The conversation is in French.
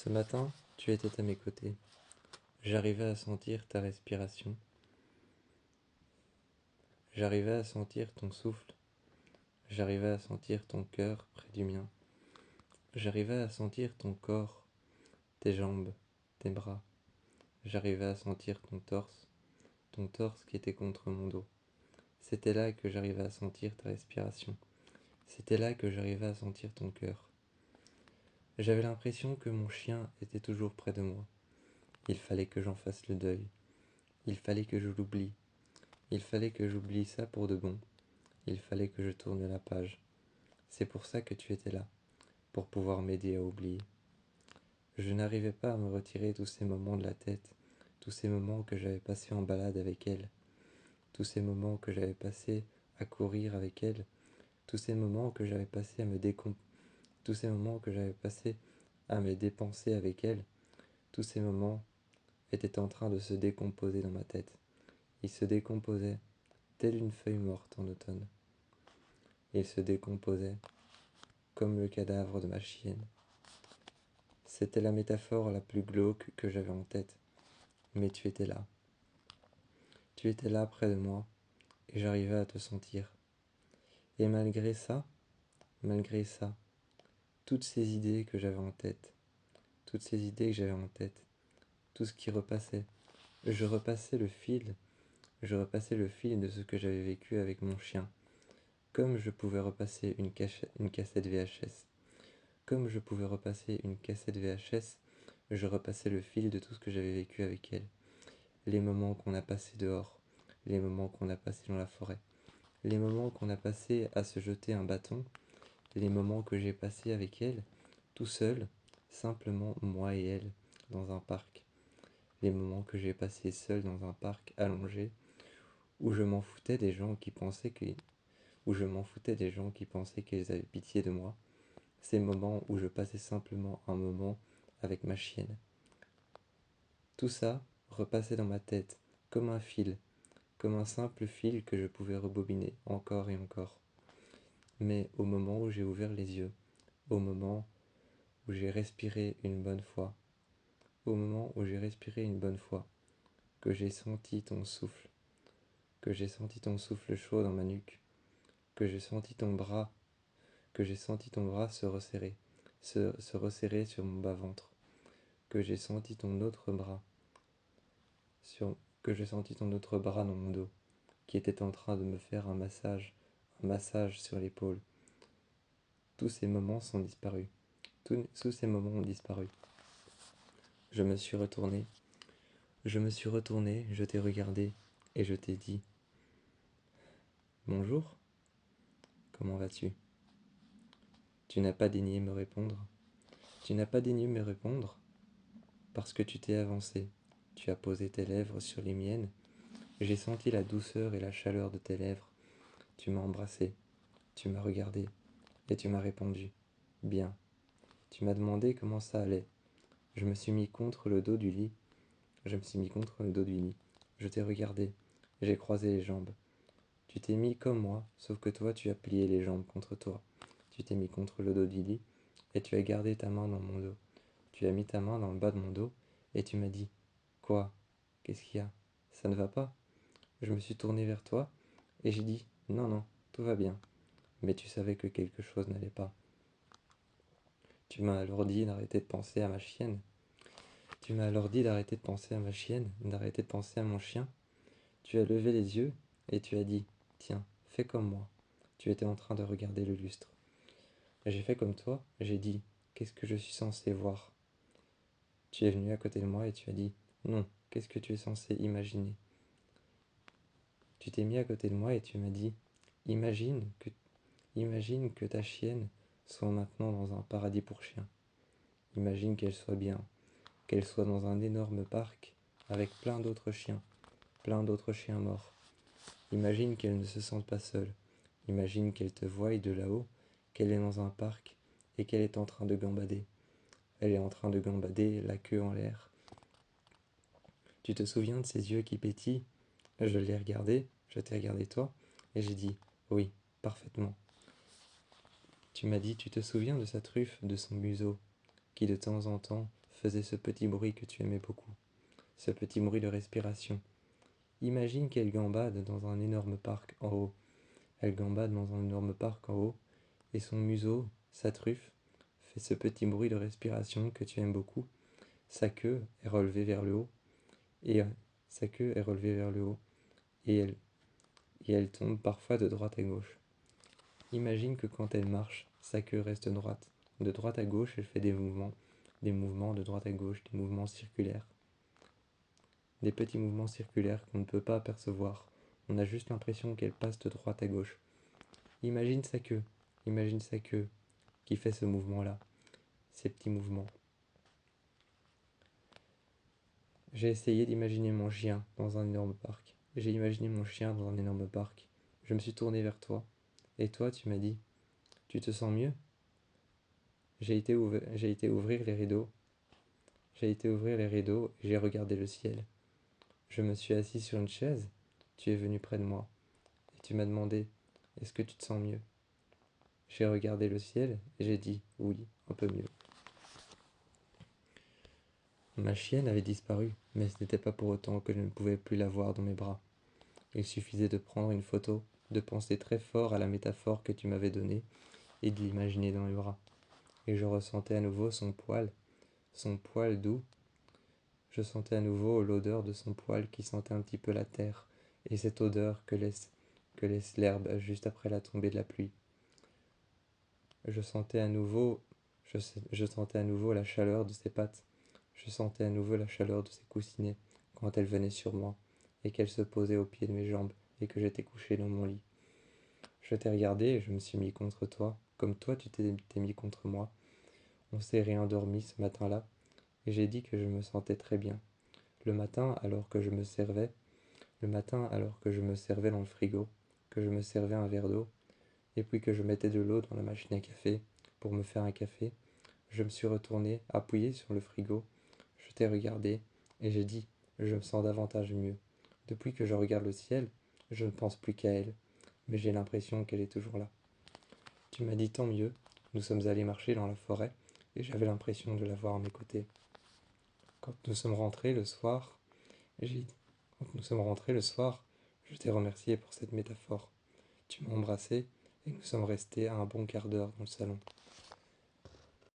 Ce matin, tu étais à mes côtés. J'arrivais à sentir ta respiration. J'arrivais à sentir ton souffle. J'arrivais à sentir ton cœur près du mien. J'arrivais à sentir ton corps, tes jambes, tes bras. J'arrivais à sentir ton torse qui était contre mon dos. C'était là que j'arrivais à sentir ta respiration. C'était là que j'arrivais à sentir ton cœur. J'avais l'impression que mon chien était toujours près de moi. Il fallait que j'en fasse le deuil. Il fallait que je l'oublie. Il fallait que j'oublie ça pour de bon. Il fallait que je tourne la page. C'est pour ça que tu étais là, pour pouvoir m'aider à oublier. Je n'arrivais pas à me retirer tous ces moments de la tête, tous ces moments que j'avais passés en balade avec elle, tous ces moments que j'avais passés à courir avec elle, tous ces moments que j'avais passés tous ces moments que j'avais passés à me dépenser avec elle, tous ces moments étaient en train de se décomposer dans ma tête. Ils se décomposaient, telle une feuille morte en automne. Ils se décomposaient comme le cadavre de ma chienne. C'était la métaphore la plus glauque que j'avais en tête, mais tu étais là. Tu étais là près de moi, et j'arrivais à te sentir. Et malgré ça, toutes ces idées que j'avais en tête, toutes ces idées que j'avais en tête, tout ce qui repassait, je repassais le fil, je repassais le fil de ce que j'avais vécu avec mon chien, comme je pouvais repasser une cassette VHS. Comme je pouvais repasser une cassette VHS, je repassais le fil de tout ce que j'avais vécu avec elle. Les moments qu'on a passés dehors, les moments qu'on a passés dans la forêt, les moments qu'on a passés à se jeter un bâton, les moments que j'ai passés avec elle, tout seul, simplement moi et elle, dans un parc. Les moments que j'ai passés seul dans un parc allongé, où je m'en foutais des gens qui pensaient qu'ils avaient pitié de moi. Ces moments où je passais simplement un moment avec ma chienne. Tout ça repassait dans ma tête, comme un fil, comme un simple fil que je pouvais rebobiner encore et encore. Mais au moment où j'ai ouvert les yeux, au moment où j'ai respiré une bonne fois, au moment où j'ai respiré une bonne fois, que j'ai senti ton souffle, que j'ai senti ton souffle chaud dans ma nuque, que j'ai senti ton bras se resserrer, se resserrer sur mon bas-ventre, que j'ai senti ton autre bras, que j'ai senti ton autre bras dans mon dos, qui était en train de me faire un massage sur l'épaule. Tous ces moments sont disparus. Tous ces moments ont disparu. Je me suis retourné, je t'ai regardé et je t'ai dit « Bonjour, comment vas-tu ?» Tu n'as pas daigné me répondre. Tu n'as pas daigné me répondre parce que tu t'es avancé. Tu as posé tes lèvres sur les miennes. J'ai senti la douceur et la chaleur de tes lèvres. Tu m'as embrassé, tu m'as regardé et tu m'as répondu « Bien ». Tu m'as demandé comment ça allait. Je me suis mis contre le dos du lit. Je t'ai regardé. J'ai croisé les jambes. Tu t'es mis comme moi, sauf que toi tu as plié les jambes contre toi. Tu t'es mis contre le dos du lit et tu as gardé ta main dans mon dos. Tu as mis ta main dans le bas de mon dos et tu m'as dit « Quoi? Qu'est-ce qu'il y a? Ça ne va pas ?» Je me suis tourné vers toi et j'ai dit « Non, non, tout va bien. » Mais tu savais que quelque chose n'allait pas. Tu m'as alors dit d'arrêter de penser à ma chienne. Tu m'as alors dit d'arrêter de penser à ma chienne, d'arrêter de penser à mon chien. Tu as levé les yeux et tu as dit « Tiens, fais comme moi. » Tu étais en train de regarder le lustre. J'ai fait comme toi, j'ai dit « Qu'est-ce que je suis censé voir ?» Tu es venu à côté de moi et tu as dit « Non, qu'est-ce que tu es censé imaginer ?» Tu t'es mis à côté de moi et tu m'as dit « Imagine que ta chienne soit maintenant dans un paradis pour chiens. Imagine qu'elle soit bien, qu'elle soit dans un énorme parc avec plein d'autres chiens morts. Imagine qu'elle ne se sente pas seule. Imagine qu'elle te voie de là-haut, qu'elle est dans un parc et qu'elle est en train de gambader. Elle est en train de gambader, la queue en l'air. Tu te souviens de ses yeux qui pétillent? Je l'ai regardé, je t'ai regardé toi, et j'ai dit oui, parfaitement. Tu m'as dit, tu te souviens de sa truffe, de son museau, qui de temps en temps faisait ce petit bruit que tu aimais beaucoup, ce petit bruit de respiration. Imagine qu'elle gambade dans un énorme parc en haut. Elle gambade dans un énorme parc en haut, et son museau, sa truffe, fait ce petit bruit de respiration que tu aimes beaucoup. Sa queue est relevée vers le haut, et sa queue est relevée vers le haut, et elle tombe parfois de droite à gauche. Imagine que quand elle marche, sa queue reste droite. De droite à gauche, elle fait des mouvements de droite à gauche, des mouvements circulaires. Des petits mouvements circulaires qu'on ne peut pas apercevoir. On a juste l'impression qu'elle passe de droite à gauche. Imagine sa queue qui fait ce mouvement-là, ces petits mouvements. J'ai essayé d'imaginer mon chien dans un énorme parc. J'ai imaginé mon chien dans un énorme parc. Je me suis tourné vers toi. Et toi, tu m'as dit, tu te sens mieux? J'ai été ouvrir les rideaux. J'ai été ouvrir les rideaux et j'ai regardé le ciel. Je me suis assis sur une chaise. Tu es venu près de moi. Et tu m'as demandé, est-ce que tu te sens mieux? J'ai regardé le ciel et j'ai dit, oui, un peu mieux. Ma chienne avait disparu, mais ce n'était pas pour autant que je ne pouvais plus la voir dans mes bras. Il suffisait de prendre une photo, de penser très fort à la métaphore que tu m'avais donnée et de l'imaginer dans mes bras. Et je ressentais à nouveau son poil doux. Je sentais à nouveau l'odeur de son poil qui sentait un petit peu la terre et cette odeur que laisse l'herbe juste après la tombée de la pluie. Je sentais à nouveau la chaleur de ses pattes. Je sentais à nouveau la chaleur de ses coussinets quand elle venait sur moi et qu'elle se posait au pied de mes jambes et que j'étais couché dans mon lit. Je t'ai regardé et je me suis mis contre toi, comme toi tu t'es mis contre moi. On s'est réendormi ce matin-là et j'ai dit que je me sentais très bien. Le matin, alors que je me servais dans le frigo, que je me servais un verre d'eau, et puis que je mettais de l'eau dans la machine à café pour me faire un café, je me suis retourné, appuyé sur le frigo, je t'ai regardé et j'ai dit, je me sens davantage mieux. Depuis que je regarde le ciel, je ne pense plus qu'à elle, mais j'ai l'impression qu'elle est toujours là. Tu m'as dit tant mieux, nous sommes allés marcher dans la forêt et j'avais l'impression de la voir à mes côtés. Quand nous sommes rentrés le soir, j'ai Quand nous sommes rentrés le soir, je t'ai remercié pour cette métaphore. Tu m'as embrassé et nous sommes restés un bon quart d'heure dans le salon.